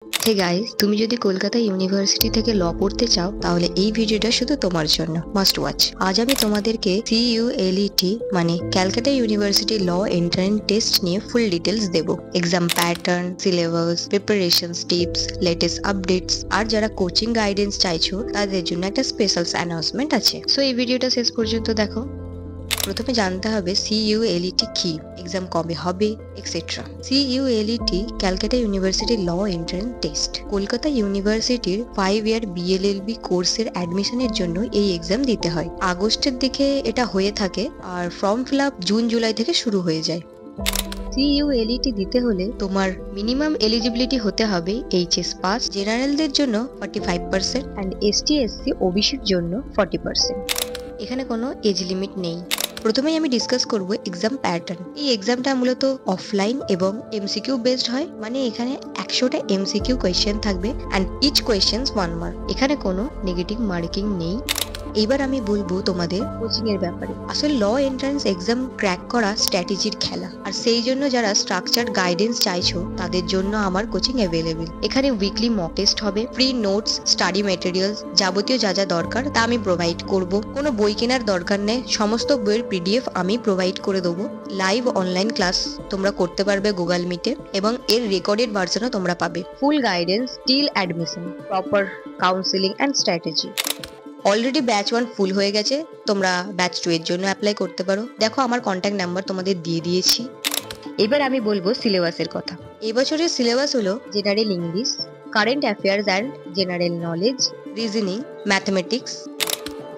Hey guys, তুমি যদি Kolkata university থেকে ল পড়তে চাও তাহলে এই ভিডিওটা শুধু তোমার জন্য, মাস্ট ওয়াচ। আজ আমি তোমাদেরকে CULET মানে Calcutta University law entrance test নিয়ে ফুল ডিটেলস দেব। Exam pattern, syllabus, preparation tips, latest updates, আর যারা কোচিং গাইডেন্স চাইছো তাদের জন্য একটা স্পেশাল অ্যানাউন্সমেন্ট আছে। সো এই ভিডিওটা শেষ পর্যন্ত দেখো। প্রথমে জানতে হবে CULET কি, এক্সাম কবে হবে, etcetera. CULET Calcutta University law entrance test. Kolkata ইউনিভার্সিটির 5 ইয়ার BLLB কোর্সের অ্যাডমিশনের জন্য এই এক্সাম দিতে হয়। আগস্টের দিকে এটা হয়ে থাকে আর form fill up June July থেকে শুরু হয়ে যায়। CULET দিতে হলে তোমার মিনিমাম এলিজিবিলিটি হতে হবে HS পাস, জেনারেলদের জন্য 45% অ্যান্ড ST/SC OBCর জন্য 40%। এখানে কোনো এজ লিমিট নেই। প্রথমেই আমি ডিসকাস করব এক্সাম প্যাটার্ন। এই এক্সামটা মূলত অফলাইন এবং MCQ বেসড হয়, মানে এখানে 100টা MCQ কোয়েশ্চেন থাকবে অ্যান্ড ইচ কোয়েশ্চেন 1 মার্ক। এখানে কোনো নেগেটিভ মার্কিং নেই। এইবার আমি বলবো তোমাদের কোচিং এর ব্যাপারে। আসলে ল এন্ট্রান্স এক্সাম ক্র্যাক করা স্ট্র্যাটেজির খেলা, আর সেই জন্য যারা স্ট্রাকচার্ড গাইডেন্স চাইছো তাদের জন্য আমার কোচিং অ্যাভেলেবেল। এখানে উইকলি মক টেস্ট হবে, ফ্রি নোটস, স্টাডি ম্যাটেরিয়ালস, যাবতীয় যা যা দরকার তা আমি প্রোভাইড করব। কোনো বই কেনার দরকার নেই, সমস্ত বইয়ের PDF আমি প্রোভাইড করে দেবো। লাইভ অনলাইন ক্লাস তোমরা করতে পারবে গুগল মিটে, এবং এর রেকর্ডেড ভার্সনও তোমরা পাবে। Full guidance till admission, proper counselling and strategy. Already batch 1 full হয়ে গেছে, তোমরা ব্যাচ 2 এর জন্য অ্যাপ্লাই করতে পারো। দেখো আমার কন্ট্যাক্ট নাম্বার তোমাদের দিয়ে দিয়েছি। এবার আমি বলবো সিলেবাসের কথা। এবছরের সিলেবাস হলো general English, current affairs and general knowledge, reasoning, mathematics.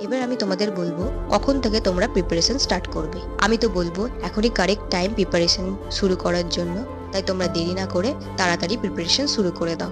এবার আমি তোমাদের বলবো কখন থেকে তোমরা প্রিপারেশন স্টার্ট করবে। আমি তো বলবো এখনই কারেক্ট টাইম প্রিপারেশন শুরু করার জন্য, তাই তোমরা দেরি না করে তাড়াতাড়ি প্রিপারেশন শুরু করে দাও।